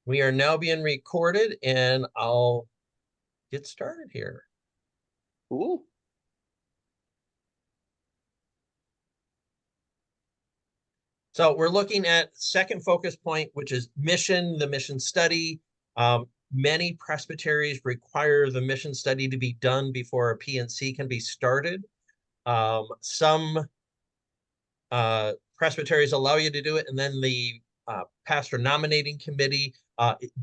We are now being recorded and I'll get started here. Cool. So we're looking at second focus point, which is mission, the mission study. Many presbyteries require the mission study to be done before a PNC can be started. Some presbyteries allow you to do it, and then the pastor nominating committee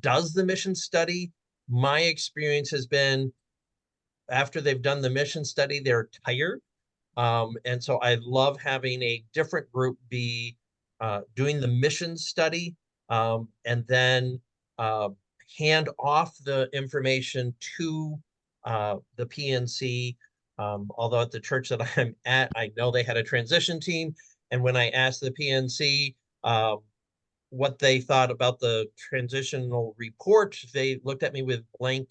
does the mission study. My experience has been after they've done the mission study, they're tired. And so I love having a different group be doing the mission study and then hand off the information to the PNC. Although at the church that I'm at, I know they had a transition team. And when I asked the PNC what they thought about the transitional report, they looked at me with blank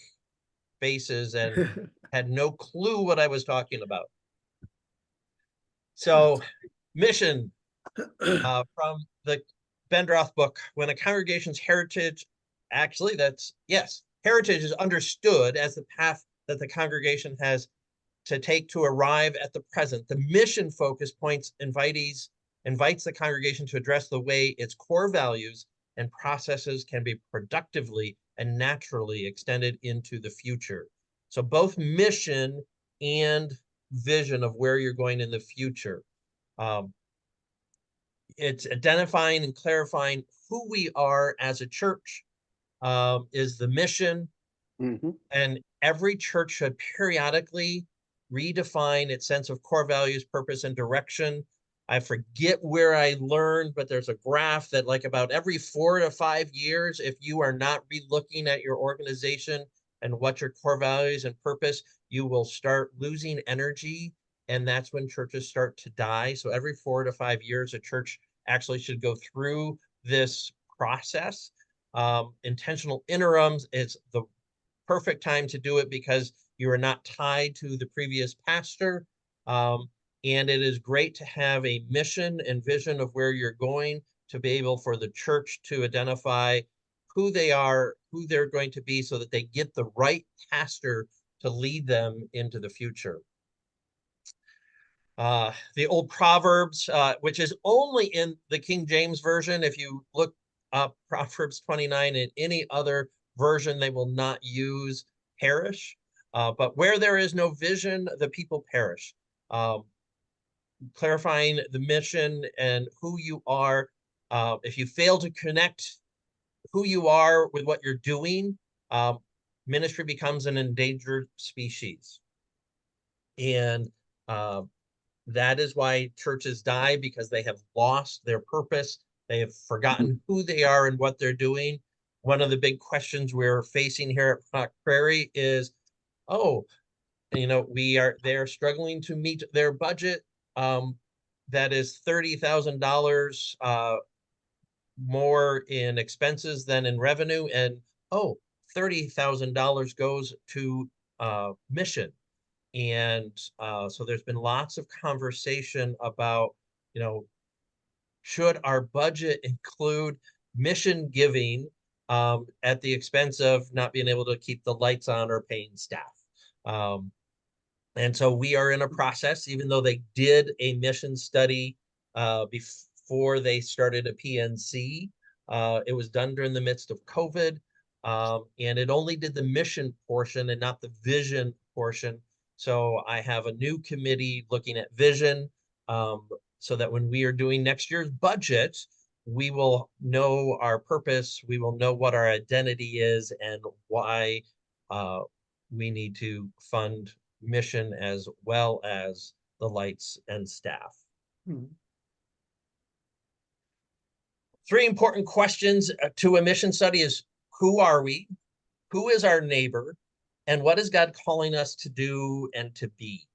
faces and had no clue what I was talking about. So, mission from the Bendroth book: when a congregation's heritage, actually, that's yes, heritage is understood as the path that the congregation has to take to arrive at the present. The mission focus points invites the congregation to address the way its core values and processes can be productively and naturally extended into the future. So both mission and vision of where you're going in the future. Um, it's identifying and clarifying who we are as a church is the mission. Mm-hmm. And every church should periodically redefine its sense of core values, purpose, and direction. I forget where I learned, but there's a graph that like about every 4 to 5 years, if you are not relooking at your organization and what your core values and purpose, you will start losing energy. And that's when churches start to die. So every 4 to 5 years, a church actually should go through this process. Intentional interims is the perfect time to do it because you are not tied to the previous pastor. And it is great to have a mission and vision of where you're going to be able for the church to identify who they are, who they're going to be, so that they get the right pastor to lead them into the future. The old Proverbs, which is only in the King James Version. If you look up Proverbs 29 in any other version, they will not use perish. But where there is no vision, the people perish. Clarifying the mission and who you are. If you fail to connect who you are with what you're doing, ministry becomes an endangered species. And that is why churches die, because they have lost their purpose. They have forgotten who they are and what they're doing. One of the big questions we're facing here at Rock Prairie is, oh, they're struggling to meet their budget. That is $30,000 more in expenses than in revenue. And oh, $30,000 goes to mission. And so there's been lots of conversation about, should our budget include mission giving at the expense of not being able to keep the lights on or paying staff? And so we are in a process, even though they did a mission study before they started a PNC. It was done during the midst of COVID, and it only did the mission portion and not the vision portion. So I have a new committee looking at vision, so that when we are doing next year's budget, we will know our purpose, we will know what our identity is, and why we need to fund mission as well as the lights and staff. Mm-hmm. 3 important questions to a mission study is: who are we? Who is our neighbor? And what is God calling us to do and to be?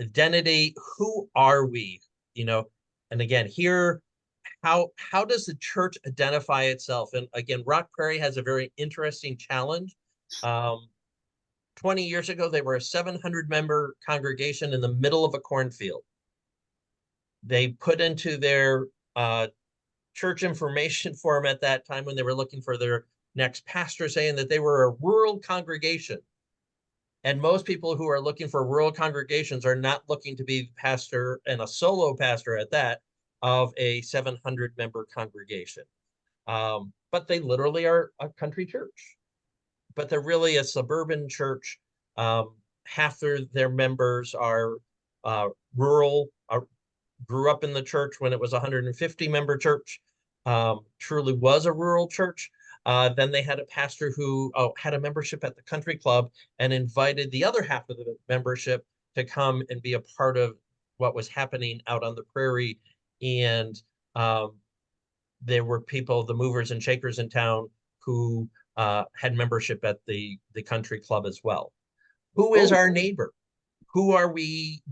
Identity: who are we? And again, here, how does the church identify itself? And again, Rock Prairie has a very interesting challenge. 20 years ago, they were a 700-member congregation in the middle of a cornfield. They put into their church information form at that time, when they were looking for their next pastor, saying that they were a rural congregation. And most people who are looking for rural congregations are not looking to be the pastor, and a solo pastor at that, of a 700 member congregation. But they literally are a country church, but they're really a suburban church. Half their members are rural, grew up in the church when it was a 150 member church, truly was a rural church. Then they had a pastor who had a membership at the country club and invited the other half of the membership to come and be a part of what was happening out on the prairie. And there were people, the movers and shakers in town, who had membership at the country club as well. Who is our neighbor? Who are we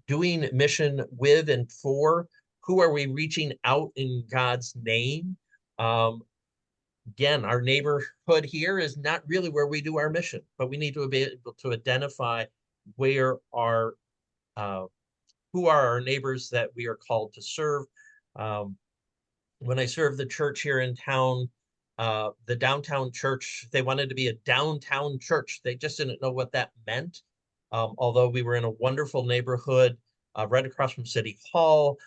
doing mission with and for? Who are we reaching out in God's name? Again, our neighborhood here is not really where we do our mission, but we need to be able to identify where our who are our neighbors that we are called to serve. When I served the church here in town, the downtown church, they wanted to be a downtown church. They just didn't know what that meant. Although we were in a wonderful neighborhood right across from City Hall,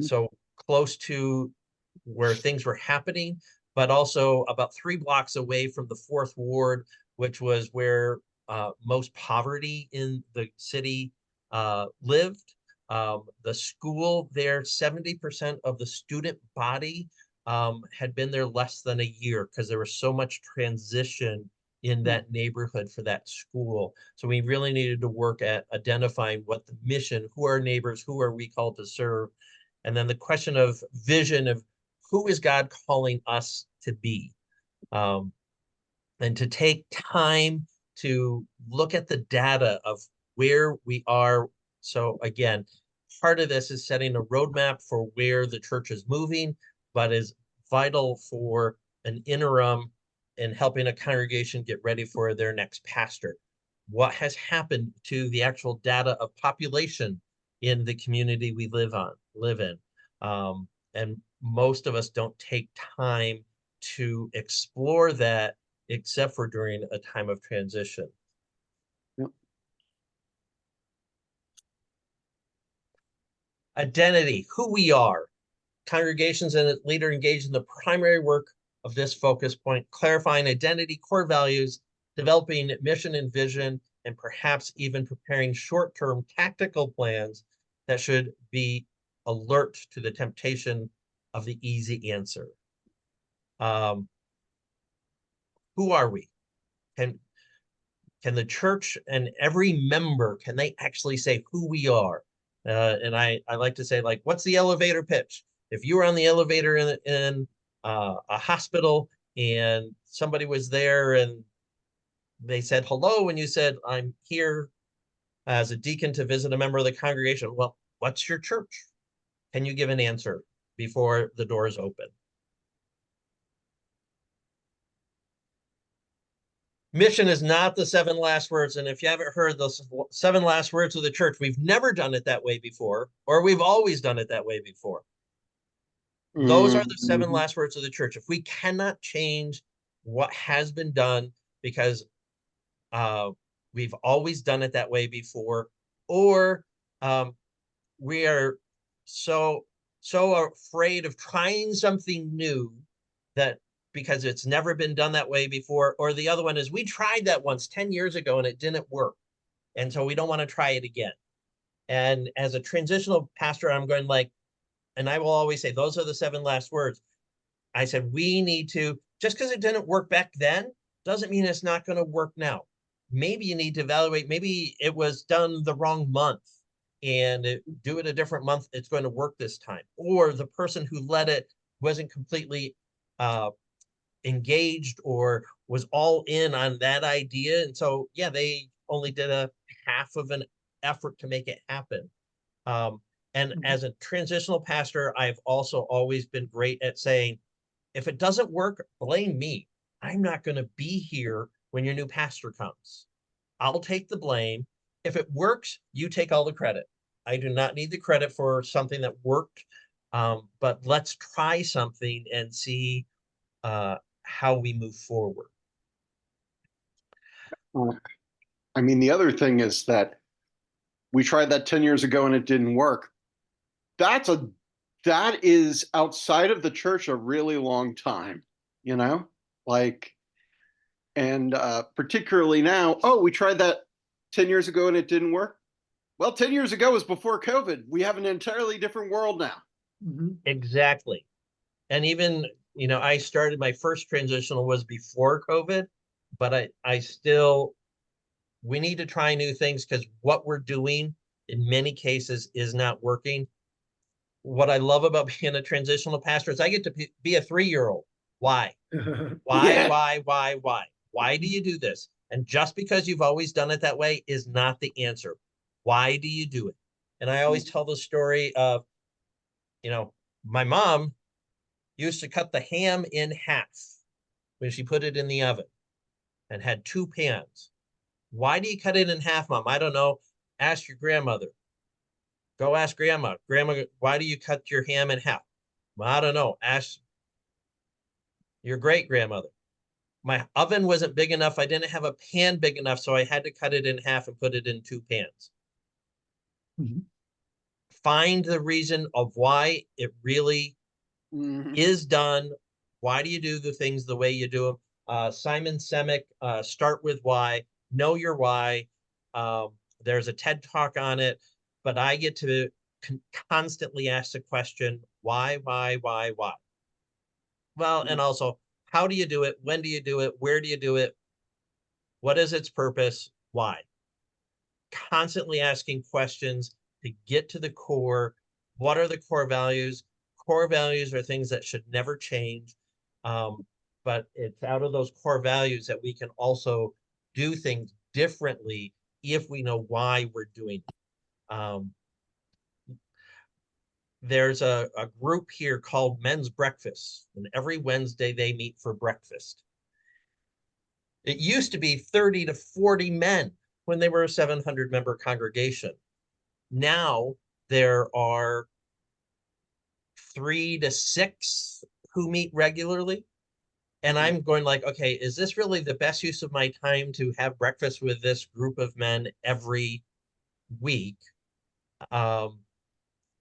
so close to where things were happening, but also about 3 blocks away from the 4th Ward, which was where most poverty in the city lived. The school there, 70% of the student body had been there less than a year because there was so much transition in that neighborhood for that school. So we really needed to work at identifying what the mission, who are neighbors, who are we called to serve, and then the question of vision of who is God calling us to be, and to take time to look at the data of where we are. So again, part of this is setting a roadmap for where the church is moving, but is vital for an interim in helping a congregation get ready for their next pastor. What has happened to the actual data of population in the community we live in? And most of us don't take time to explore that except for during a time of transition. Yep. Identity, who we are. Congregations and its leader engaged in the primary work of this focus point, clarifying identity, core values, developing mission and vision, and perhaps even preparing short-term tactical plans that should be alert to the temptation of the easy answer. Who are we? Can the church and every member, can they actually say who we are? And I like to say, like, what's the elevator pitch? If you were on the elevator in a hospital and somebody was there and they said hello, and you said, I'm here as a deacon to visit a member of the congregation. Well, what's your church? Can you give an answer before the doors open? Mission is not the 7 last words. And if you haven't heard those 7 last words of the church, we've never done it that way before, or we've always done it that way before. Those are the 7 last words of the church. If we cannot change what has been done because we've always done it that way before, or we are so afraid of trying something new that because it's never been done that way before, or the other one is we tried that once 10 years ago and it didn't work, and so we don't want to try it again. And as a transitional pastor, I'm going like, and I will always say, those are the 7 last words. I said, we need to, just because it didn't work back then, doesn't mean it's not going to work now. Maybe you need to evaluate, maybe it was done the wrong month, and do it a different month, it's going to work this time. Or the person who led it wasn't completely engaged or was all in on that idea. And so, yeah, they only did a half of an effort to make it happen. And as a transitional pastor, I've also always been great at saying, if it doesn't work, blame me. I'm not going to be here when your new pastor comes. I'll take the blame. If it works, you take all the credit. I do not need the credit for something that worked, but let's try something and see how we move forward. I mean, the other thing is that we tried that 10 years ago and it didn't work. That is outside of the church a really long time, you know, like, and particularly now, oh, we tried that 10 years ago and it didn't work. Well, 10 years ago was before COVID. We have an entirely different world now. Exactly. And even, I started my first transitional was before COVID, but I still, we need to try new things because what we're doing in many cases is not working. What I love about being a transitional pastor is I get to be a 3-year-old. Why? Why, Yeah. why? Why do you do this? And just because you've always done it that way is not the answer. Why do you do it? And I always tell the story of, my mom used to cut the ham in half when she put it in the oven and had 2 pans. Why do you cut it in half, Mom? I don't know. Ask your grandmother. Go ask Grandma. Grandma, why do you cut your ham in half? Well, I don't know. Ask your great grandmother. My oven wasn't big enough. I didn't have a pan big enough, so I had to cut it in half and put it in 2 pans. Find the reason of why it really is done. Why do you do the things the way you do them? Simon Sinek, Start With Why, Know Your Why. There's a TED Talk on it, but I get to constantly ask the question, why? Well, and also, how do you do it? When do you do it? Where do you do it? What is its purpose? Why? Constantly asking questions to get to the core. What are the core values? Core values are things that should never change. But it's out of those core values that we can also do things differently if we know why we're doing it. There's a group here called Men's Breakfast, and every Wednesday they meet for breakfast. It used to be 30 to 40 men when they were a 700-member congregation. Now there are 3 to 6 who meet regularly. And I'm going like, okay, is this really the best use of my time to have breakfast with this group of men every week?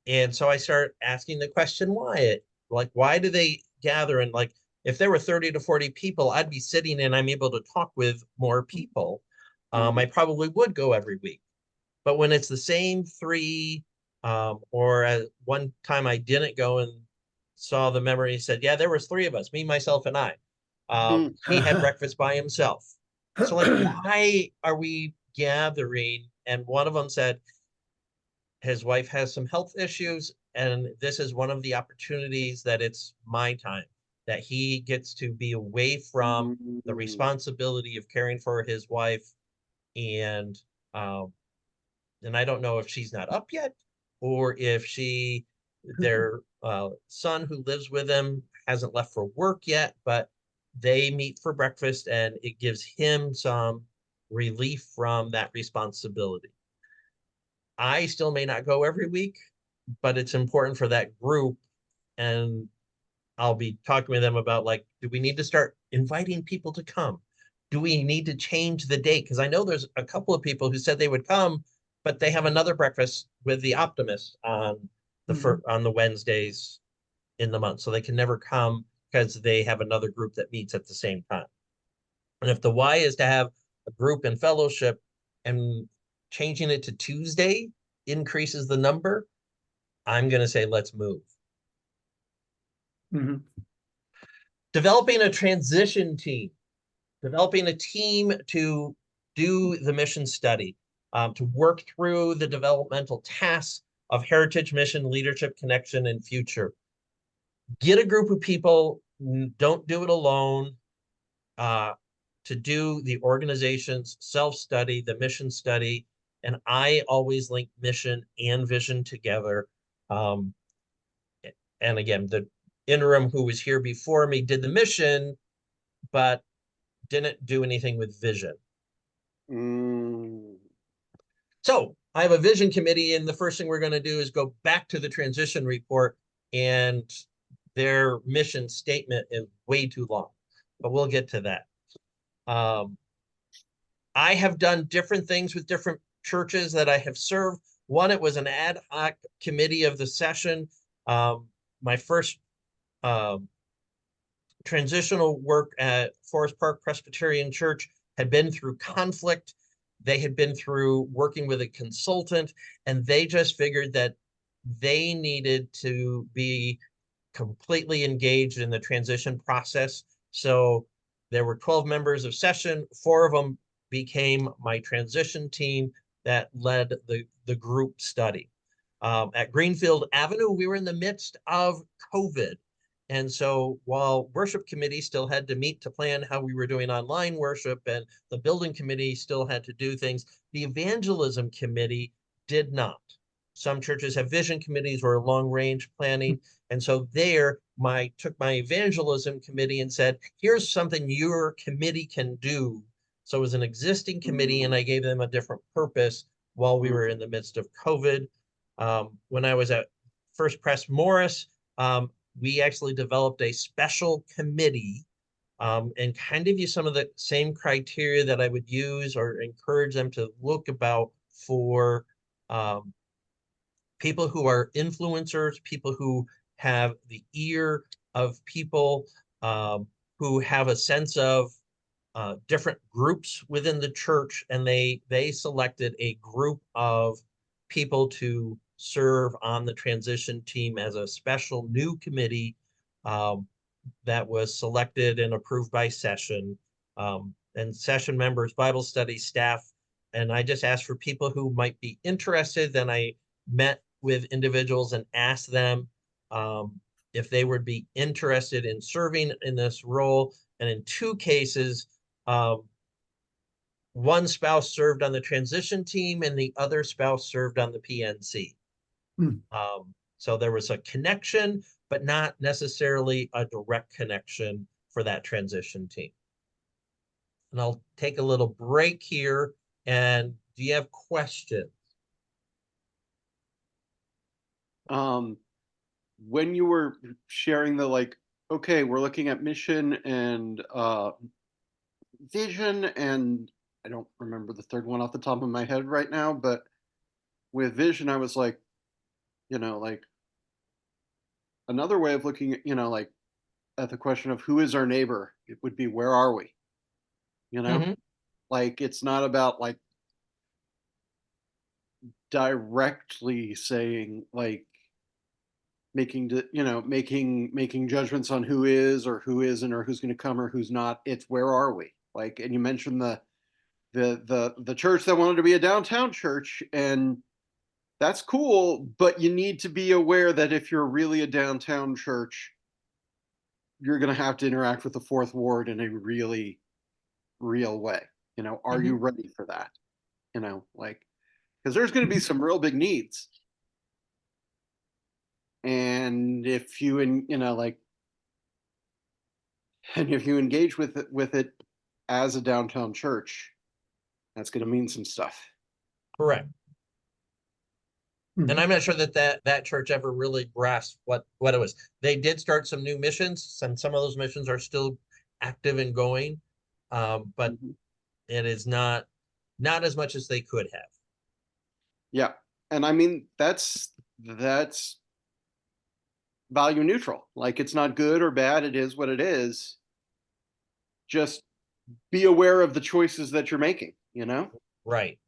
And so I start asking the question, why? Why do they gather? And if there were 30 to 40 people, I'd be sitting and I'm able to talk with more people. I probably would go every week. But when it's the same 3, or at one time I didn't go and saw the memory, he said, yeah, there was 3 of us, me, myself, and I. He had breakfast by himself. So why are we gathering? And one of them said his wife has some health issues, and this is one of the opportunities that it's my time, that he gets to be away from the responsibility of caring for his wife. And I don't know if she's not up yet, or if their son who lives with them hasn't left for work yet, but they meet for breakfast and it gives him some relief from that responsibility. I still may not go every week, but it's important for that group. And I'll be talking with them about do we need to start inviting people to come? Do we need to change the date? Because I know there's a couple of people who said they would come, but they have another breakfast with the Optimist on the Wednesdays in the month. So they can never come because they have another group that meets at the same time. And if the why is to have a group and fellowship, and changing it to Tuesday increases the number, I'm going to say, let's move. Developing a transition team, developing a team to do the mission study, to work through the developmental tasks of heritage, mission, leadership, connection, and future. Get a group of people, don't do it alone, to do the organization's self-study, the mission study. And I always link mission and vision together. And again, the interim who was here before me did the mission, but didn't do anything with vision. So I have a vision committee, and the first thing we're going to do is go back to the transition report, and their mission statement is way too long. but we'll get to that. I have done different things with different churches that I have served. One, it was an ad hoc committee of the session. My first transitional work at Forest Park Presbyterian Church had been through conflict. They had been through working with a consultant, and they just figured that they needed to be completely engaged in the transition process. So there were 12 members of session. 4 of them became my transition team that led the group study. At Greenfield Avenue, we were in the midst of COVID. And so while worship committee still had to meet to plan how we were doing online worship, and the building committee still had to do things, the evangelism committee did not. Some churches have vision committees or long range planning. And so there, took my evangelism committee and said, here's something your committee can do. So it was an existing committee, and I gave them a different purpose while we were in the midst of COVID. When I was at First Pres Morris, we actually developed a special committee, and kind of use some of the same criteria that I would use or encourage them to look about for people who are influencers, people who have the ear of people, who have a sense of different groups within the church, and they selected a group of people to serve on the transition team as a special new committee, that was selected and approved by session, and session members, Bible study staff. And I just asked for people who might be interested. Then I met with individuals and asked them if they would be interested in serving in this role. And in 2 cases, one spouse served on the transition team and the other spouse served on the PNC. So there was a connection, but not necessarily a direct connection for that transition team. And I'll take a little break here. And do you have questions? When you were sharing the like, okay, we're looking at mission and vision, and I don't remember the third one off the top of my head right now, but with vision, I was like, like another way of looking at, like at the question of who is our neighbor, it would be where are we? Mm-hmm. Like it's not about like directly saying like making judgments on who is or who isn't or who's going to come or who's not. It's where are we? Like, and you mentioned the church that wanted to be a downtown church, and that's cool, but you need to be aware that if you're really a downtown church, you're going to have to interact with the fourth ward in a really real way. Are Mm-hmm. you ready for that? Like, because there's going to be some real big needs. And if you, like, and if you engage with it as a downtown church, that's going to mean some stuff. Correct. Mm-hmm. And I'm not sure that church ever really grasped what it was. They did start some new missions, and some of those missions are still active and going, but Mm-hmm. it is not as much as they could have. Yeah, and I mean that's value neutral. Like it's not good or bad. It is what it is. Just be aware of the choices that you're making. Right.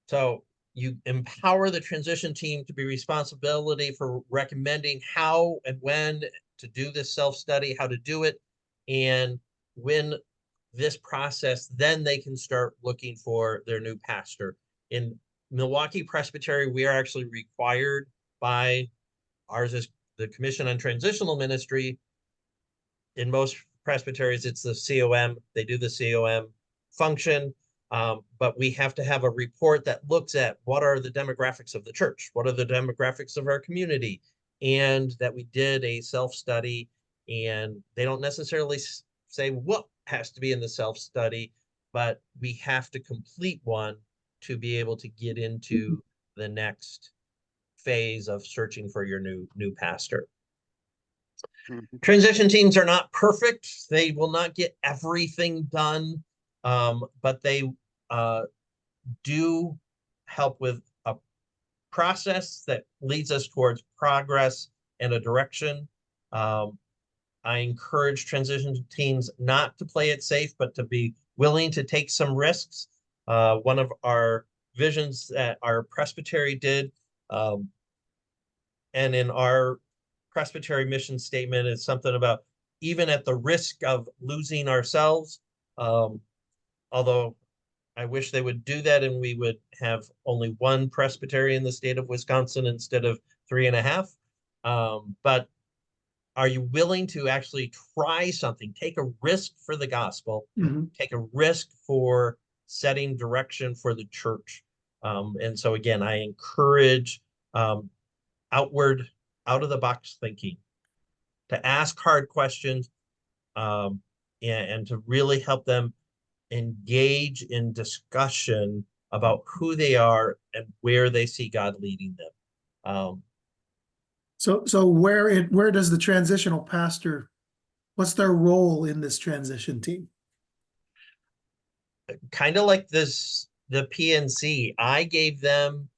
So you empower the transition team to be responsibility for recommending how and when to do this self-study, how to do it. And when this process, then they can start looking for their new pastor. In Milwaukee Presbytery, we are actually required by, ours is the Commission on Transitional Ministry. In most presbyteries, it's the COM. They do the COM function. But we have to have a report that looks at what are the demographics of the church, what are the demographics of our community, and that we did a self-study. And they don't necessarily say what has to be in the self-study, but we have to complete one to be able to get into the next phase of searching for your new pastor. Transition teams are not perfect. They will not get everything done, but they do help with a process that leads us towards progress and a direction. I encourage transition teams not to play it safe, but to be willing to take some risks. One of our visions that our presbytery did, and in our presbytery mission statement is something about even at the risk of losing ourselves, although I wish they would do that and we would have only one presbytery in the state of Wisconsin instead of 3.5. But are you willing to actually try something, take a risk for the gospel, take a risk for setting direction for the church? And so again, I encourage outward, out of the box thinking, to ask hard questions, and to really help them engage in discussion about who they are and where they see God leading them. So where does the transitional pastor, what's their role in this transition team? Kind of like this, the PNC, I give them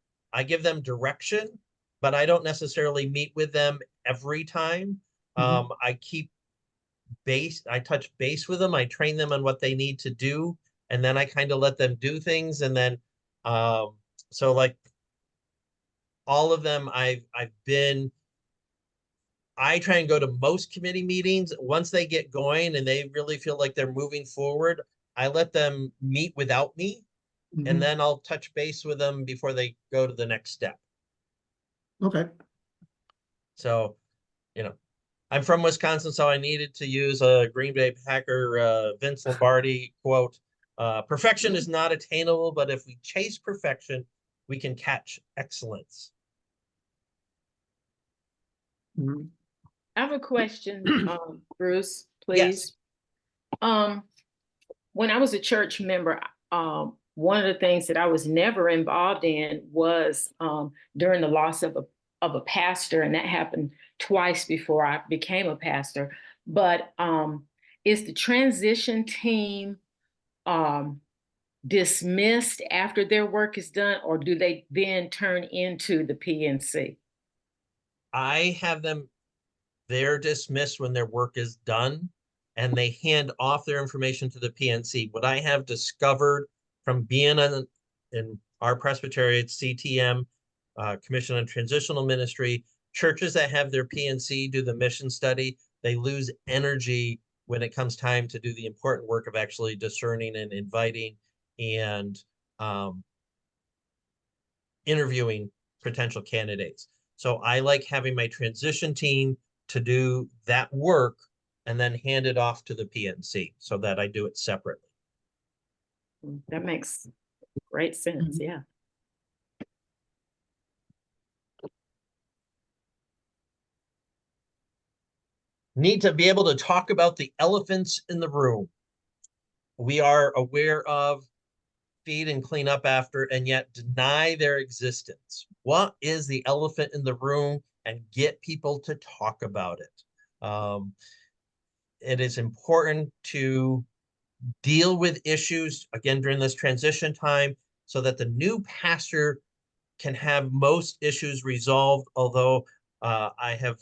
direction, but I don't necessarily meet with them every time. I touch base with them. I train them on what they need to do, and then I kind of let them do things. And then, so like all of them, I try and go to most committee meetings. Once they get going and they really feel like they're moving forward, I let them meet without me, and then I'll touch base with them before they go to the next step. Okay. So, I'm from Wisconsin, so I needed to use a Green Bay Packer Vince Lombardi quote. Perfection is not attainable, but if we chase perfection, we can catch excellence. I have a question, Bruce, please. Yes. When I was a church member, one of the things that I was never involved in was during the loss of a pastor, and that happened twice before I became a pastor. But is the transition team dismissed after their work is done, or do they then turn into the PNC? I have them, they're dismissed when their work is done, and they hand off their information to the PNC. What I have discovered from being in our presbytery at CTM, Commission on Transitional Ministry, churches that have their PNC do the mission study, they lose energy when it comes time to do the important work of actually discerning and inviting and interviewing potential candidates. So I like having my transition team to do that work and then hand it off to the PNC so that I do it separately. That makes great sense. Yeah. Need to be able to talk about the elephants in the room. We are aware of, feed and clean up after, and yet deny their existence. What is the elephant in the room? And get people to talk about it. It is important to deal with issues, again, during this transition time, so that the new pastor can have most issues resolved. Although I have,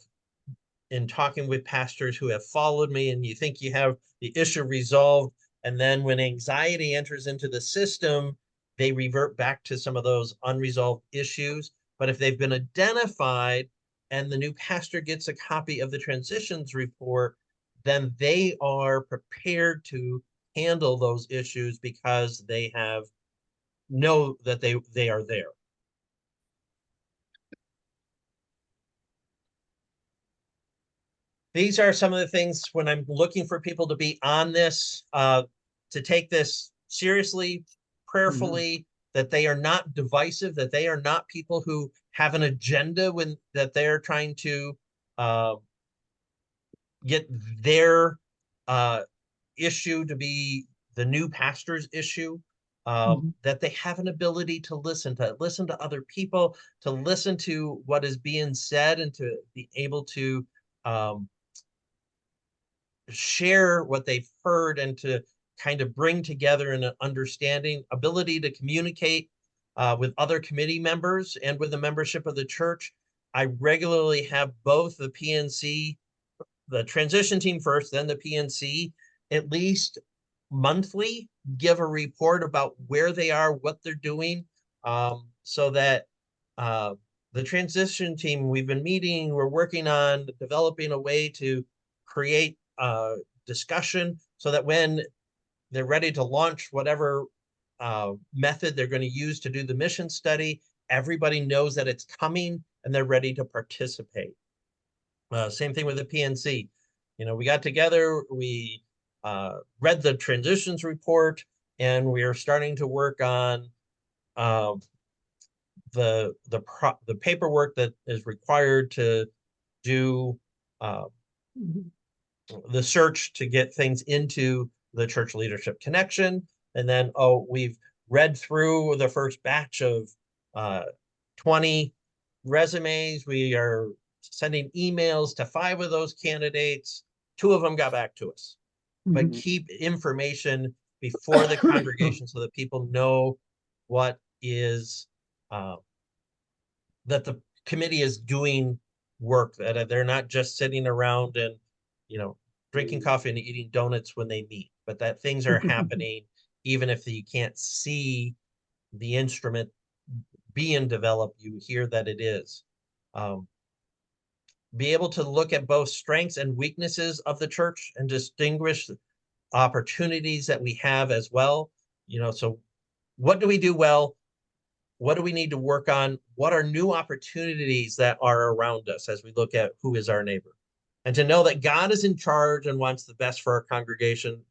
in talking with pastors who have followed me, and you think you have the issue resolved, and then when anxiety enters into the system, they revert back to some of those unresolved issues. But if they've been identified and the new pastor gets a copy of the transitions report, then they are prepared to handle those issues because they know that they are there. These are some of the things when I'm looking for people to be on this, to take this seriously, prayerfully, that they are not divisive, that they are not people who have an agenda that they're trying to get their issue to be the new pastor's issue. That they have an ability to listen to other people, to listen to what is being said, and to be able to share what they've heard and to kind of bring together an understanding, ability to communicate with other committee members and with the membership of the church. I regularly have both the PNC, the transition team first, then the PNC, at least monthly, give a report about where they are, what they're doing, so that the transition team, we've been meeting, we're working on developing a way to create discussion so that when they're ready to launch whatever method they're going to use to do the mission study, everybody knows that it's coming and they're ready to participate. Same thing with the PNC. We got together, we read the transitions report, and we are starting to work on the paperwork that is required to do the search to get things into the Church Leadership Connection. And then, we've read through the first batch of 20 resumes. We are sending emails to 5 of those candidates. 2 of them got back to us. But keep information before the congregation so that people know what is that the committee is doing work, that they're not just sitting around and drinking coffee and eating donuts when they meet, but that things are happening even if you can't see the instrument being developed. You hear that it is. Be able to look at both strengths and weaknesses of the church and distinguish opportunities that we have as well. So what do we do well? What do we need to work on? What are new opportunities that are around us as we look at who is our neighbor? And to know that God is in charge and wants the best for our congregation.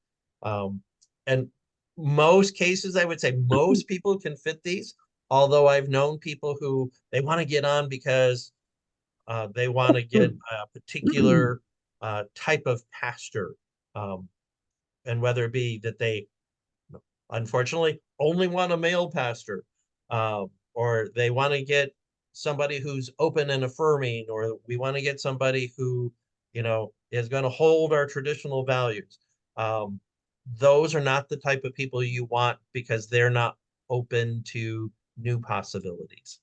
And most cases, I would say most people can fit these, although I've known people who they want to get on because they want to get a particular type of pastor. And whether it be that they, unfortunately, only want a male pastor, or they want to get somebody who's open and affirming, or we want to get somebody who, is going to hold our traditional values. Those are not the type of people you want because they're not open to new possibilities.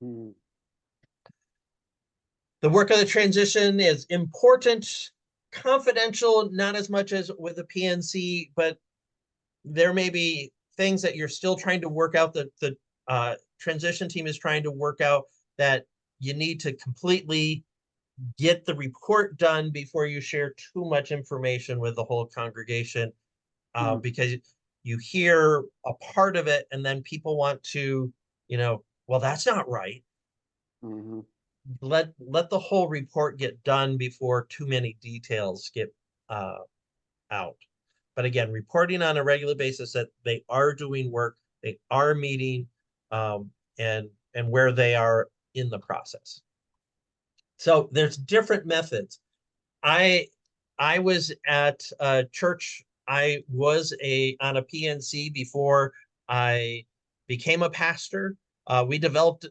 The work of the transition is important, confidential, not as much as with the PNC, but there may be things that you're still trying to work out, that the transition team is trying to work out, that you need to completely get the report done before you share too much information with the whole congregation, because you hear a part of it and then people want to, well, that's not right. Let the whole report get done before too many details get out. But again, reporting on a regular basis that they are doing work, they are meeting, and where they are in the process. So there's different methods. I was at a church. I was on a PNC before I became a pastor. We developed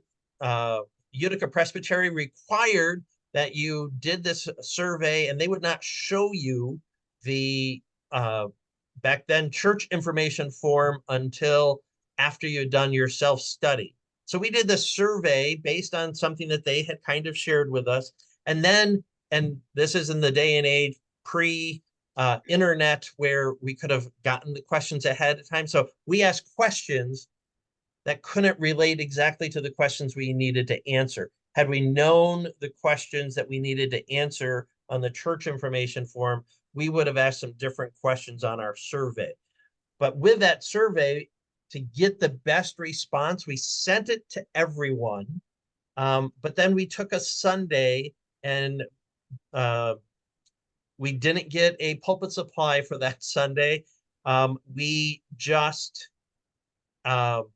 Utica Presbytery required that you did this survey, and they would not show you the back then church information form until after you had done your self-study. So we did this survey based on something that they had kind of shared with us. And then, and this is in the day and age pre-internet where we could have gotten the questions ahead of time. So we asked questions that couldn't relate exactly to the questions we needed to answer. Had we known the questions that we needed to answer on the church information form, we would have asked some different questions on our survey. But with that survey, to get the best response, we sent it to everyone. But then we took a Sunday and we didn't get a pulpit supply for that Sunday. We just, actually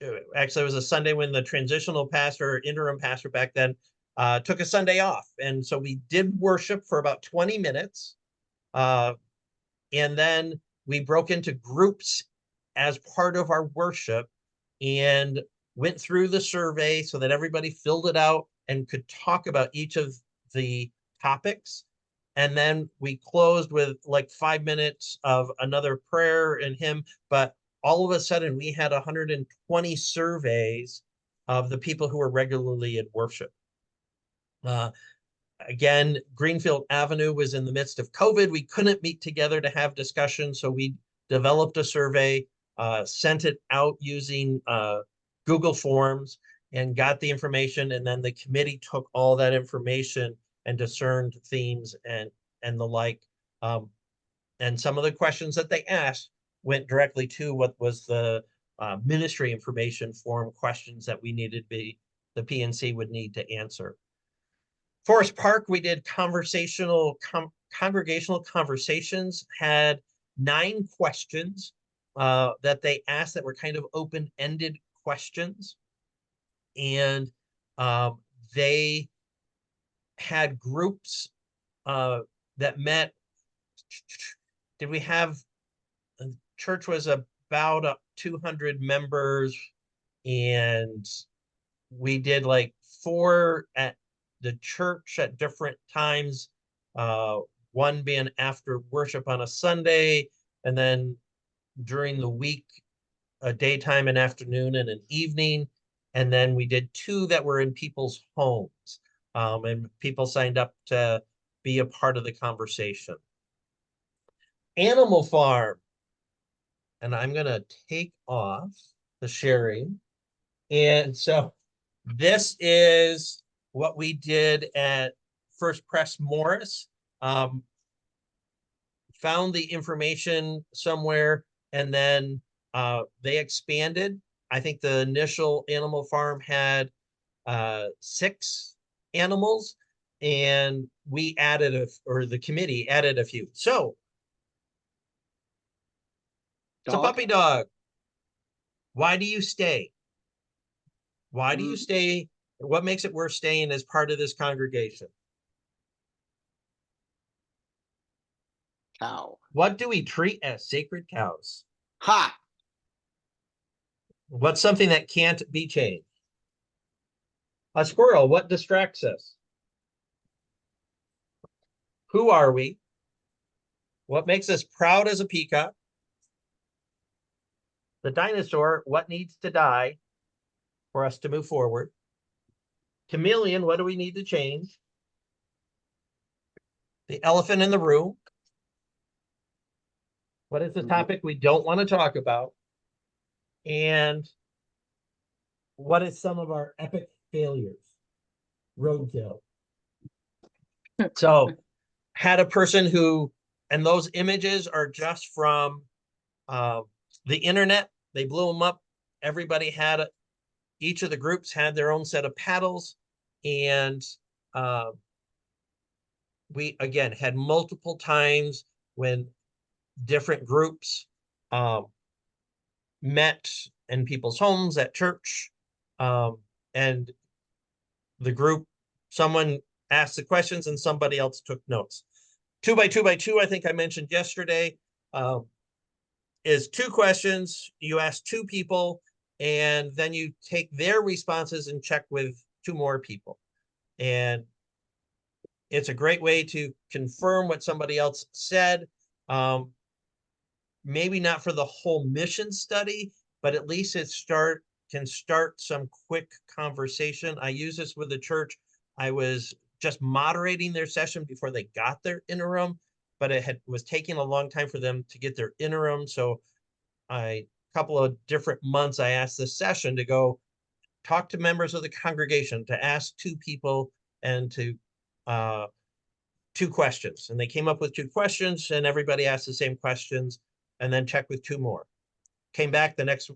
it was a Sunday when the transitional pastor, or interim pastor back then, took a Sunday off. And so we did worship for about 20 minutes. And then we broke into groups as part of our worship and went through the survey so that everybody filled it out and could talk about each of the topics. And then we closed with like 5 minutes of another prayer and hymn. But all of a sudden, we had 120 surveys of the people who were regularly in worship. Again, Greenfield Avenue was in the midst of COVID. We couldn't meet together to have discussion, so we developed a survey, sent it out using Google Forms, and got the information. And then the committee took all that information and discerned themes and the like. And some of the questions that they asked went directly to what was the ministry information form questions that we needed the PNC would need to answer. Forest Park, we did congregational conversations, had 9 questions that they asked that were kind of open-ended questions. And they had groups that met. Did we have, church was about 200 members, and we did like 4 at the church at different times, one being after worship on a Sunday, and then during the week, a daytime, an afternoon, and an evening. And then we did 2 that were in people's homes, and people signed up to be a part of the conversation. Animal Farm, and I'm gonna take off the sharing. And so this is what we did at First Pres Morris. Found the information somewhere, and then they expanded. I think the initial Animal Farm had 6 animals, and we added or the committee added a few. So it's a puppy dog. Why do you stay? Why do you stay? What makes it worth staying as part of this congregation? Cow. What do we treat as sacred cows? Ha! What's something that can't be changed? A squirrel. What distracts us? Who are we? What makes us proud as a peacock? The dinosaur. What needs to die for us to move forward? Chameleon. What do we need to change? The elephant in the room. What is the topic we don't want to talk about? And what is some of our epic failures? Roadkill. So had a person who, and those images are just from the internet. They blew them up. Everybody had, each of the groups had their own set of paddles. And we, again, had multiple times when different groups met in people's homes, at church, and the group, someone asked the questions and somebody else took notes. 2 by 2 by 2, I think I mentioned yesterday, is 2 questions. You ask 2 people, and then you take their responses and check with 2 more people. And it's a great way to confirm what somebody else said. Maybe not for the whole mission study, but at least it can start some quick conversation. I use this with the church. I was just moderating their session before they got their interim, but it was taking a long time for them to get their interim. So a couple of different months, I asked this session to go talk to members of the congregation, to ask 2 people and to 2 questions. And they came up with 2 questions, and everybody asked the same questions, and then check with 2 more. Came back the next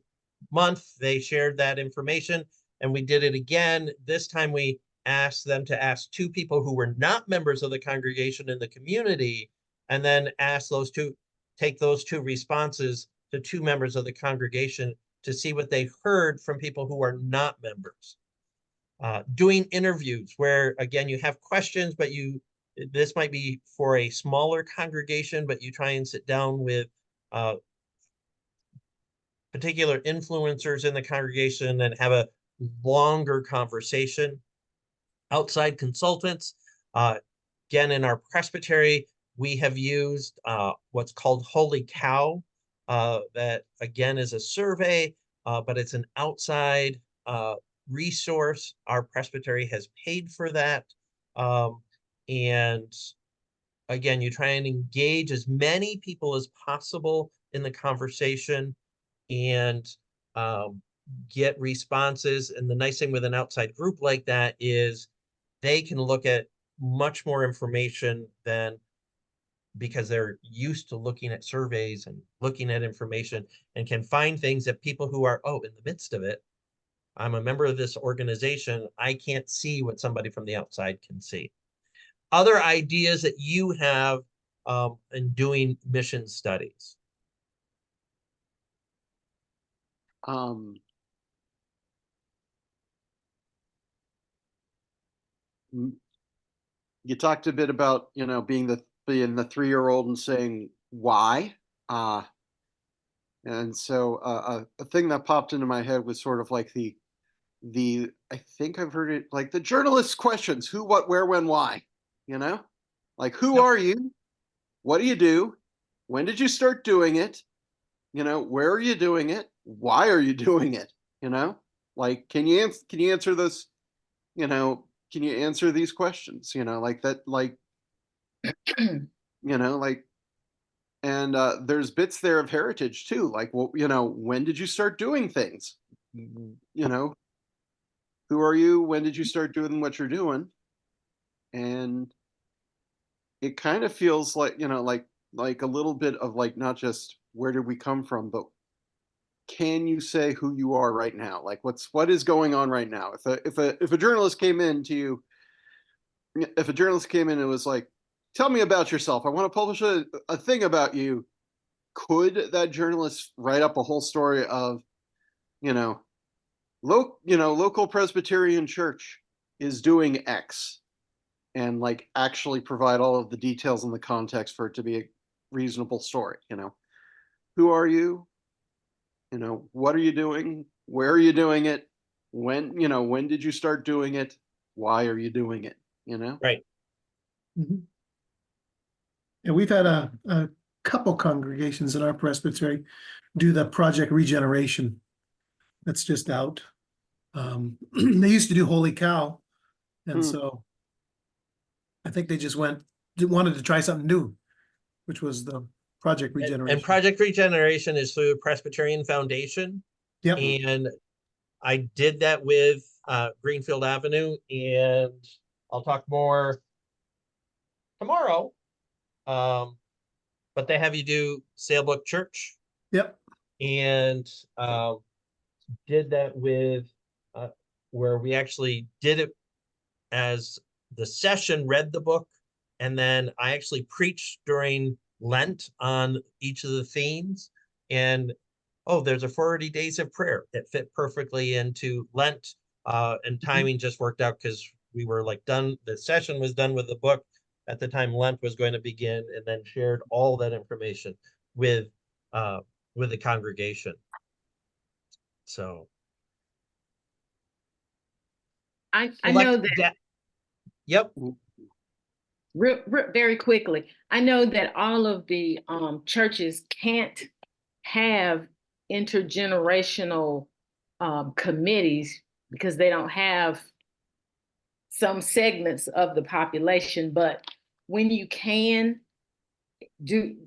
month, they shared that information, and we did it again. This time we asked them to ask 2 people who were not members of the congregation in the community, and then ask those 2, take those 2 responses to 2 members of the congregation to see what they heard from people who are not members. Doing interviews where, again, you have questions, but this might be for a smaller congregation, but you try and sit down with particular influencers in the congregation and have a longer conversation. Outside consultants, Again, in our presbytery, we have used what's called Holy Cow. That again is a survey, but it's an outside resource. Our presbytery has paid for that. And again, you try and engage as many people as possible in the conversation and get responses. And the nice thing with an outside group like that is they can look at much more information than, because they're used to looking at surveys and looking at information, and can find things that people who are, oh, in the midst of it, I'm a member of this organization, I can't see what somebody from the outside can see. Other ideas that you have in doing mission studies? You talked a bit about, being the 3-year-old and saying why. And so a thing that popped into my head was sort of like the I think I've heard it like the journalist's questions: who, what, where, when, why. Like, who Yep. are you? What do you do? When did you start doing it? Where are you doing it? Why are you doing it? Like, can you answer this? Can you answer these questions? Like that, like, like, and there's bits there of heritage too. Like, well, when did you start doing things? Who are you? When did you start doing what you're doing? And it kind of feels like, like a little bit of like, not just where did we come from, but can you say who you are right now? Like, what is going on right now? If a journalist came in to you, if a journalist came in and was like, tell me about yourself, I want to publish a thing about you, could that journalist write up a whole story of, local Presbyterian church is doing X, and like actually provide all of the details and the context for it to be a reasonable story? Who are you? What are you doing? Where are you doing it? When did you start doing it? Why are you doing it? Right. Mhm. And we've had a couple congregations in our presbytery do the Project Regeneration. That's just out. They used to do Holy Cow, and so I think they just wanted to try something new, which was the Project Regeneration. And Project Regeneration is through Presbyterian Foundation. Yep. And I did that with Greenfield Avenue, and I'll talk more tomorrow. But they have you do Sailbook Church, Yep. and did that with where we actually did it as the session, read the book, and then I actually preached during Lent on each of the themes. And there's a 40 days of prayer that fit perfectly into Lent. And timing just worked out because we were like done, the session was done with the book at the time Lent was going to begin, and then shared all that information with the congregation. So I know that yep. very quickly. I know that all of the churches can't have intergenerational committees because they don't have some segments of the population. But when you can, do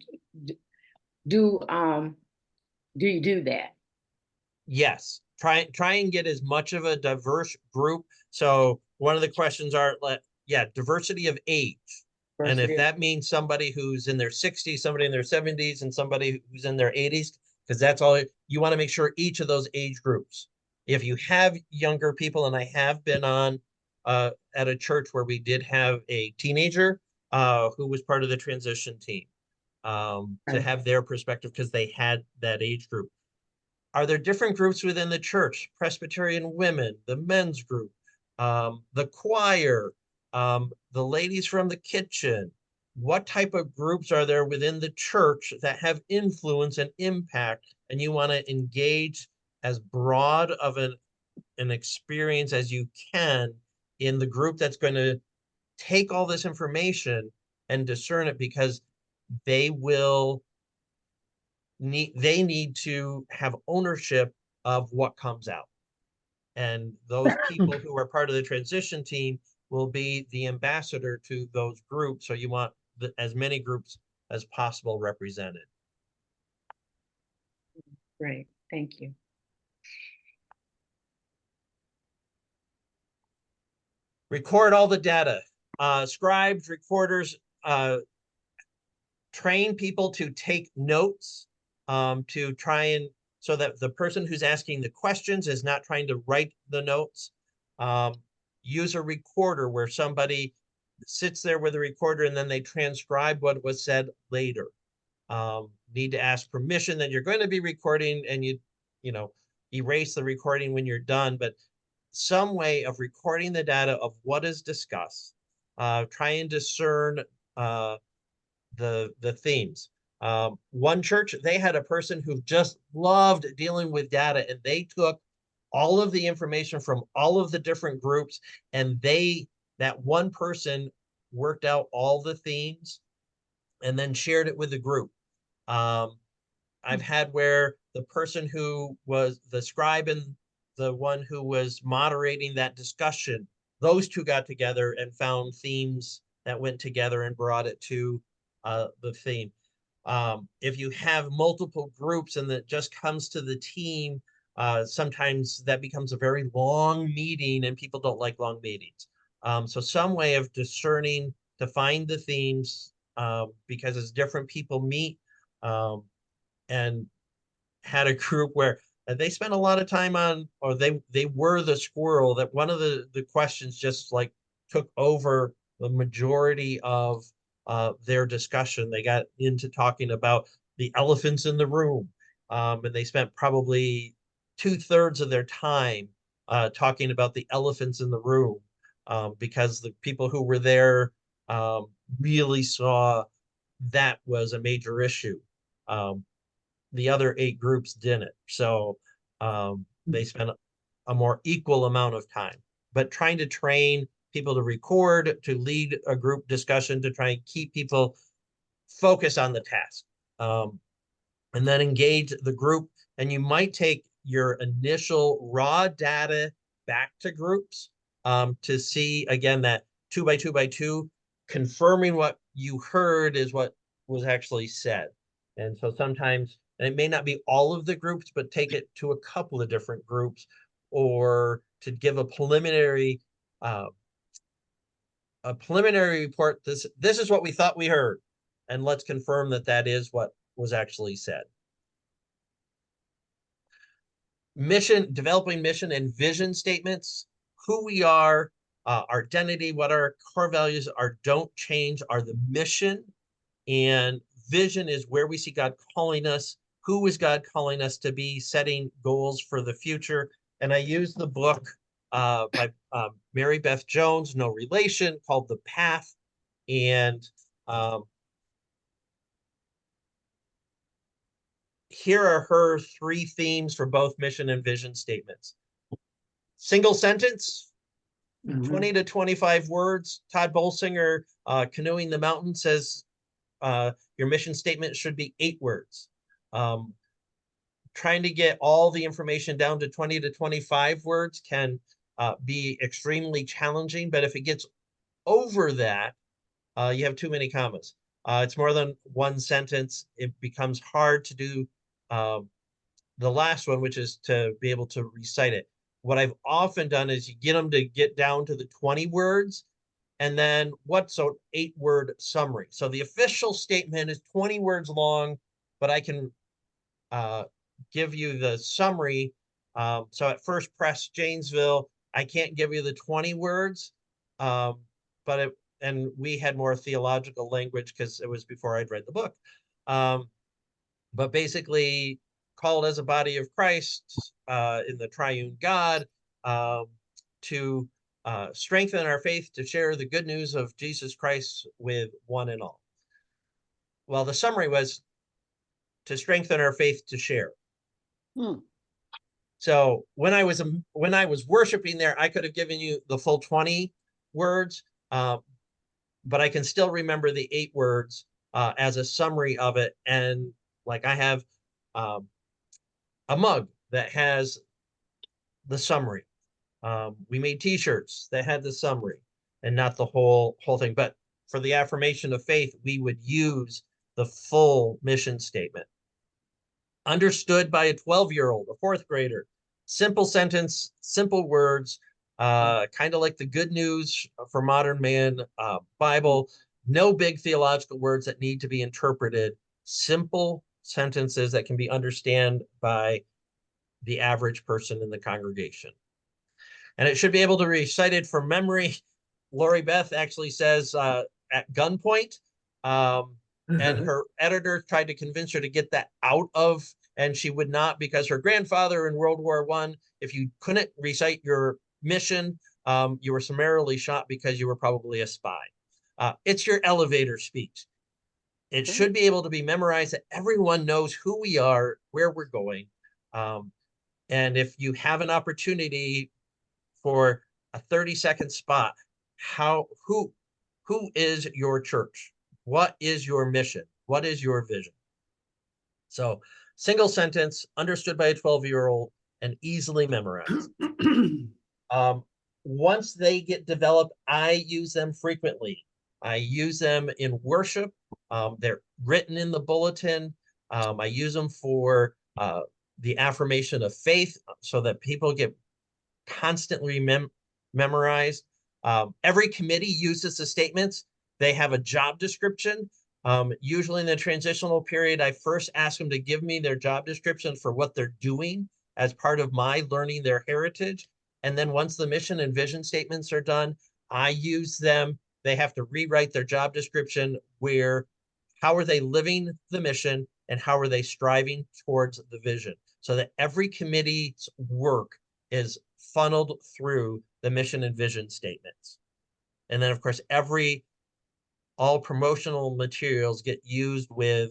you do that? Yes. Try and get as much of a diverse group. So one of the questions are, diversity of age. And if that means somebody who's in their 60s, somebody in their 70s, and somebody who's in their 80s, because that's all you want to make sure each of those age groups. If you have younger people, and I have been on at a church where we did have a teenager who was part of the transition team to have their perspective because they had that age group. Are there different groups within the church? Presbyterian women, the men's group, the choir, the ladies from the kitchen. What type of groups are there within the church that have influence and impact, and you want to engage as broad of an experience as you can in the group that's going to take all this information and discern it, because they need to have ownership of what comes out. And those people who are part of the transition team will be the ambassador to those groups. So you want as many groups as possible represented. Great, thank you. Record all the data. Scribes, recorders, train people to take notes, to try and, so that the person who's asking the questions is not trying to write the notes. Use a recorder where somebody sits there with a recorder and then they transcribe what was said later. Need to ask permission that you're going to be recording, and you know, erase the recording when you're done, but some way of recording the data of what is discussed. Try and discern the themes. One church, they had a person who just loved dealing with data, and they took all of the information from all of the different groups, and that one person worked out all the themes and then shared it with the group. I've had where the person who was the scribe and the one who was moderating that discussion, those two got together and found themes that went together and brought it to the theme. If you have multiple groups and that just comes to the team, sometimes that becomes a very long meeting, and people don't like long meetings. So some way of discerning to find the themes, because as different people meet, and had a group where they spent a lot of time on, or they were the squirrel, that one of the questions just like took over the majority of their discussion. They got into talking about the elephants in the room, and they spent probably 2/3 of their time talking about the elephants in the room, because the people who were there really saw that was a major issue. The other 8 groups didn't. So they spent a more equal amount of time, but trying to train people to record, to lead a group discussion, to try and keep people focused on the task, and then engage the group. And you might take your initial raw data back to groups, to see again that 2 by 2 by 2, confirming what you heard is what was actually said. And so sometimes, and it may not be all of the groups, but take it to a couple of different groups, or to give a preliminary report. This is what we thought we heard, and let's confirm that that is what was actually said. Developing mission and vision statements. Who we are, our identity, what our core values are, don't change, are the mission. And vision is where we see God calling us. Who is God calling us to be, setting goals for the future. And I use the book by Mary Beth Jones, no relation, called The Path. And here are her 3 themes for both mission and vision statements. Single sentence, 20 to 25 words. Todd Bolsinger, Canoeing the Mountain, says your mission statement should be 8 words. Trying to get all the information down to 20 to 25 words can be extremely challenging, but if it gets over that, you have too many commas. It's more than 1 sentence. It becomes hard to do the last one, which is to be able to recite it. What I've often done is you get them to get down to the 20 words, and then what's an 8-word summary. So the official statement is 20 words long, but I can give you the summary. So at First Pres Janesville, I can't give you the 20 words, but and we had more theological language because it was before I'd read the book. But basically, called as a body of Christ in the triune God, to strengthen our faith, to share the good news of Jesus Christ with one and all. Well, the summary was to strengthen our faith to share. So when I was worshiping there, I could have given you the full 20 words, but I can still remember the 8 words as a summary of it. And like I have a mug that has the summary. We made T-shirts that had the summary and not the whole thing. But for the affirmation of faith, we would use the full mission statement. Understood by a 12-year-old, a 4th grader. Simple sentence, simple words, kind of like the Good News for Modern Man Bible. No big theological words that need to be interpreted. Simple sentences that can be understood by the average person in the congregation. And it should be able to be recited from memory. Lori Beth actually says at gunpoint, and her editor tried to convince her to get that out of, and she would not, because her grandfather in World War I, if you couldn't recite your mission, you were summarily shot because you were probably a spy. It's your elevator speech. It should be able to be memorized that everyone knows who we are, where we're going. And if you have an opportunity for a 30-second spot, who is your church? What is your mission? What is your vision? So single sentence, understood by a 12-year-old, and easily memorized. Once they get developed, I use them frequently. I use them in worship. They're written in the bulletin. I use them for the affirmation of faith so that people get constantly memorized. Every committee uses the statements. They have a job description. Usually in the transitional period, I first ask them to give me their job description for what they're doing as part of my learning their heritage. And then once the mission and vision statements are done, I use them. They have to rewrite their job description how are they living the mission and how are they striving towards the vision, so that every committee's work is funneled through the mission and vision statements. And then of course, all promotional materials get used with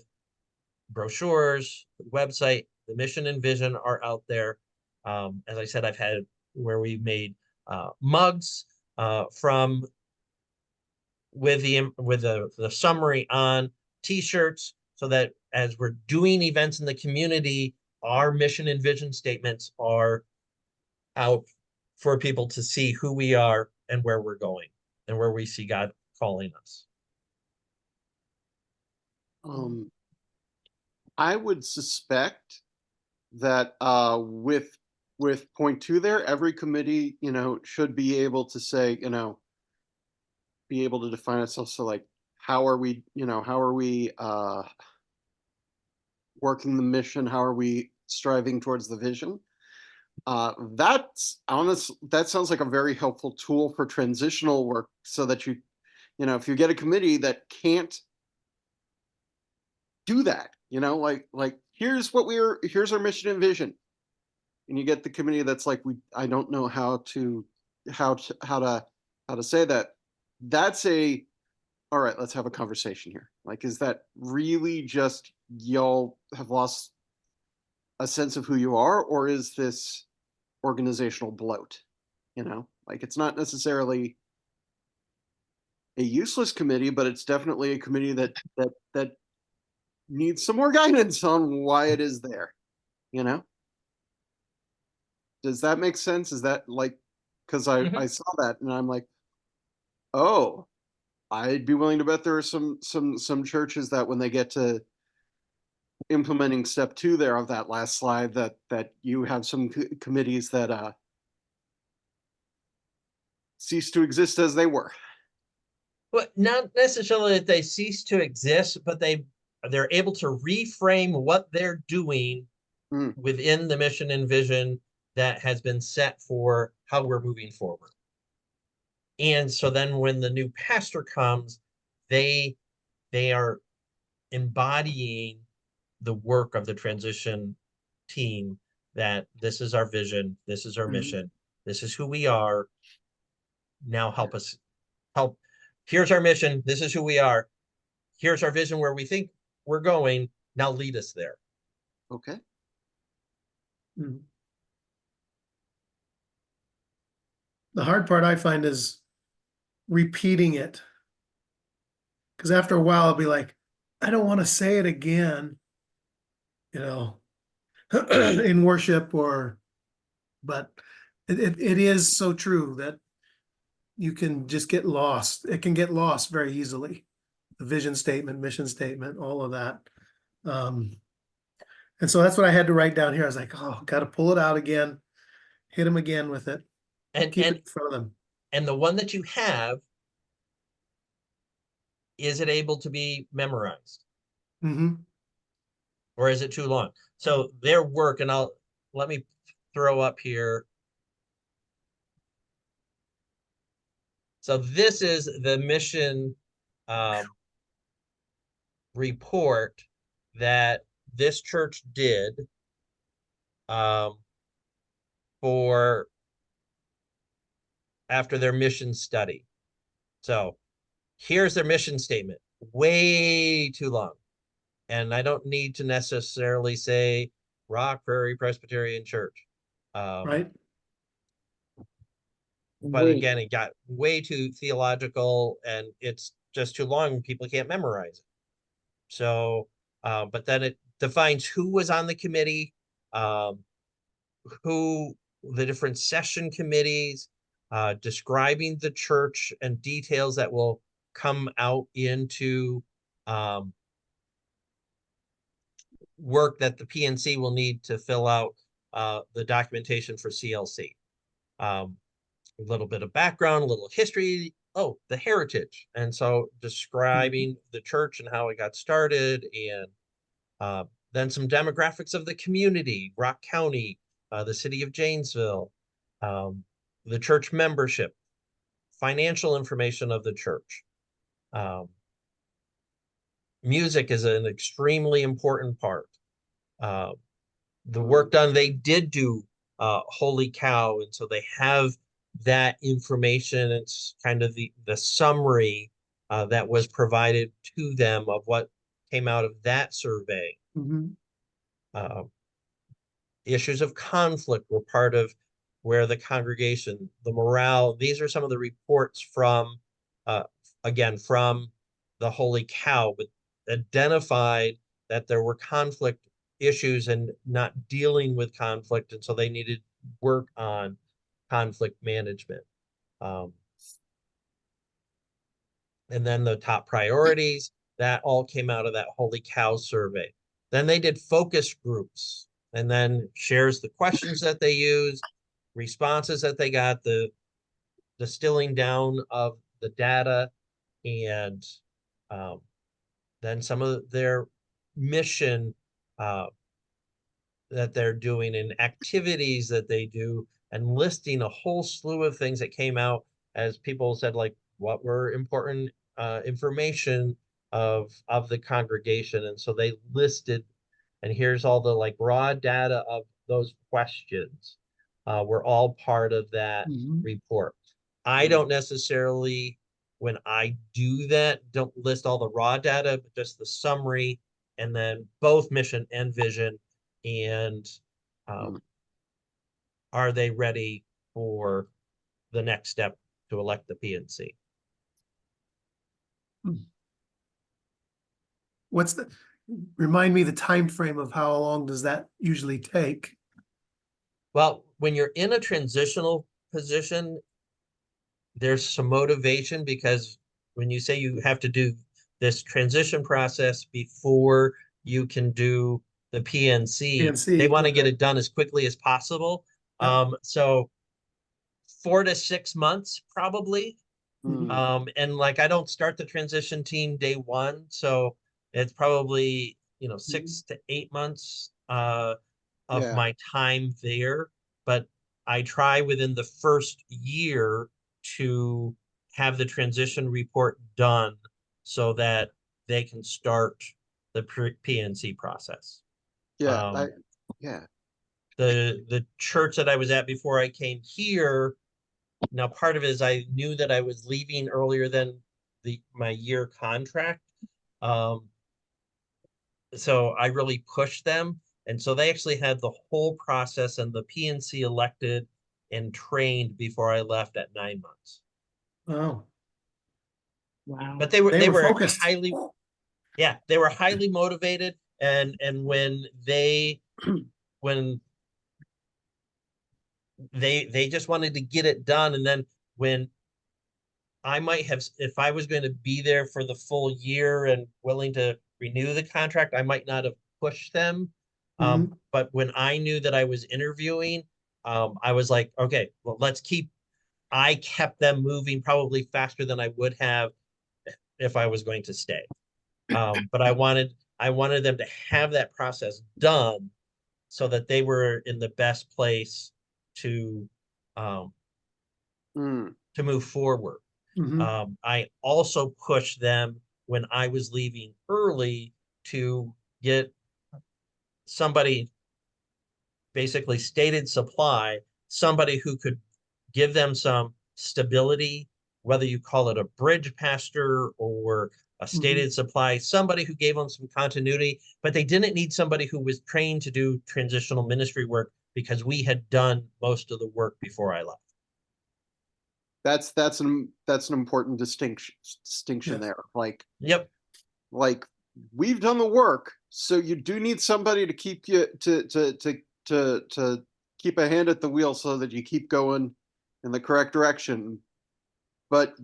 brochures, the website, the mission and vision are out there. As I said, I've had where we made mugs with the summary on, T-shirts, so that as we're doing events in the community, our mission and vision statements are out for people to see who we are and where we're going and where we see God calling us. I would suspect that with point 2 there, every committee, should be able to say, be able to define itself. So like, how are we working the mission? How are we striving towards the vision? That sounds like a very helpful tool for transitional work, so that if you get a committee that can't do that, like here's our mission and vision, and you get the committee that's like, I don't know how to say that. That's all right, let's have a conversation here. Like, is that really just y'all have lost a sense of who you are, or is this organizational bloat? Like, it's not necessarily a useless committee, but it's definitely a committee that needs some more guidance on why it is there. Does that make sense? Is that like, because I saw that and I'm like, oh, I'd be willing to bet there are some churches that when they get to implementing step 2 there of that last slide, that you have some committees that cease to exist as they were. But not necessarily that they cease to exist, but they're able to reframe what they're doing within the mission and vision that has been set for how we're moving forward. And so then when the new pastor comes, they are embodying the work of the transition team, that this is our vision, this is our mission, this is who we are. Now help. Here's our mission, this is who we are. Here's our vision where we think we're going. Now lead us there. Okay. The hard part I find is repeating it Because after a while, I'll be like, I don't want to say it again, you know, in worship but it is so true that you can just get lost. It can get lost very easily. The vision statement, mission statement, all of that. And so that's what I had to write down here. I was like, oh, got to pull it out again, hit them again with it, And, keep it and, in front of them. and the one that you have, is it able to be memorized? Hmm. Or is it too long? So their work, and let me throw up here. So this is the mission report that this church did for after their mission study. So here's their mission statement, way too long. And I don't need to necessarily say Rock Prairie Presbyterian Church. Right? But Wait. again, it got way too theological and it's just too long. People can't memorize it. So, but then it defines who was on the committee, who the different session committees, describing the church and details that will come out into work that the PNC will need to fill out the documentation for CLC. A little bit of background, a little history. Oh, the heritage. And so describing the church and how it got started, and then some demographics of the community, Rock County, the city of Janesville, the church membership, financial information of the church. Music is an extremely important part. The work done, they did do Holy Cow, and so they have that information. It's kind of the summary that was provided to them of what came out of that survey. Hmm. Issues of conflict were part of where the congregation, the morale, these are some of the reports from, again, from the Holy Cow, but identified that there were conflict issues and not dealing with conflict. And so they needed work on conflict management. And then the top priorities, that all came out of that Holy Cow survey. Then they did focus groups, and then shares the questions that they used, responses that they got, the distilling down of the data, and then some of their mission that they're doing and activities that they do, and listing a whole slew of things that came out as people said, like what were important information of the congregation. And so they listed, and here's all the like raw data of those questions were all part of that report. I don't necessarily, when I do that, don't list all the raw data, but just the summary, and then both mission and vision, and are they ready for the next step to elect the PNC? Remind me the time frame of how long does that usually take? Well, when you're in a transitional position, there's some motivation, because when you say you have to do this transition process before you can do the PNC, they want to get okay. it done as quickly as possible. Yeah. So 4 to 6 months probably. And like I don't start the transition team day one, so it's probably 6 to 8 months of my time there. But I try within the first year to have the transition report done so that they can start the PNC process. Yeah, The church that I was at before I came here, now part of it is I knew that I was leaving earlier than my year contract. So I really pushed them. And so they actually had the whole process and the PNC elected and trained before I left at 9 months. Oh. Wow. But they were They were focused. highly, yeah, they were highly motivated, and when they just wanted to get it done. And then when I might have, if I was going to be there for the full year and willing to renew the contract, I might not have pushed them. But when I knew that I was interviewing, I was like, okay, well, I kept them moving probably faster than I would have if I was going to stay. But I wanted them to have that process done so that they were in the best place to move forward. I also pushed them when I was leaving early to get somebody, basically stated supply, somebody who could give them some stability, whether you call it a bridge pastor or a stated supply, somebody who gave them some continuity, but they didn't need somebody who was trained to do transitional ministry work because we had done most of the work before I left. That's an important distinction Yes. there. Like we've done the work, so you do need somebody to keep you to keep a hand at the wheel so that you keep going in the correct direction. But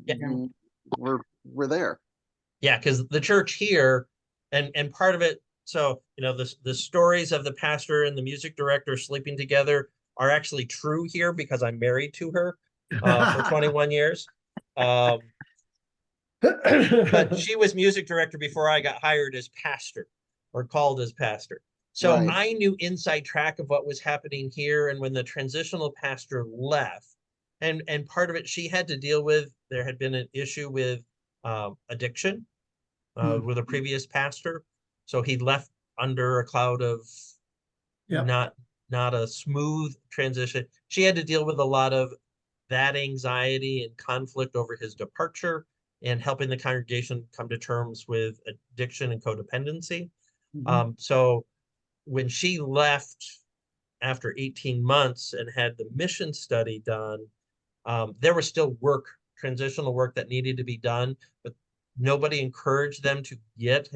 we're there. Yeah, because the church here, and part of it, so the stories of the pastor and the music director sleeping together are actually true here because I'm married to her for 21 years. But she was music director before I got hired as pastor or called as pastor. So Right. I knew inside track of what was happening here. And when the transitional pastor left, and part of it she had to deal with, there had been an issue with addiction with a previous pastor. So he left under a cloud of not a smooth transition. She had to deal with a lot of that anxiety and conflict over his departure and helping the congregation come to terms with addiction and codependency. So when she left after 18 months and had the mission study done, there was still transitional work that needed to be done, but nobody encouraged them to get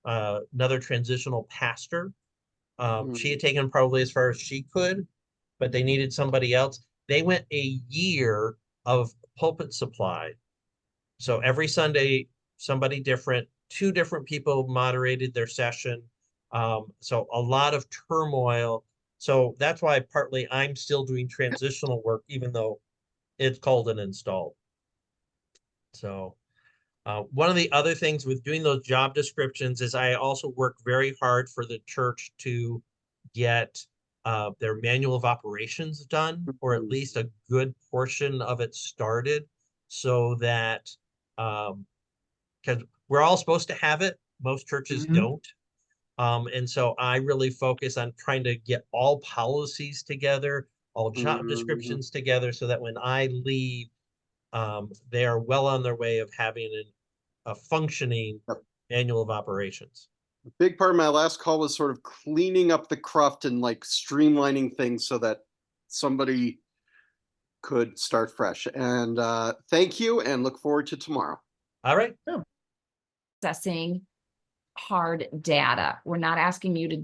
another transitional pastor. She had taken probably as far as she could, but they needed somebody else. They went a year of pulpit supply. So every Sunday, somebody different, 2 different people moderated their session. So a lot of turmoil. So that's why partly I'm still doing transitional work, even though it's called and installed. So one of the other things with doing those job descriptions is I also work very hard for the church to get their manual of operations done, or at least a good portion of it started, so that because we're all supposed to have it, most churches don't. And so I really focus on trying to get all policies together, all job descriptions together, so that when I leave, they are well on their way of having a functioning manual of operations. A big part of my last call was sort of cleaning up the cruft and like streamlining things so that somebody could start fresh. And thank you, and look forward to tomorrow. All right. Processing hard data. We're not asking you to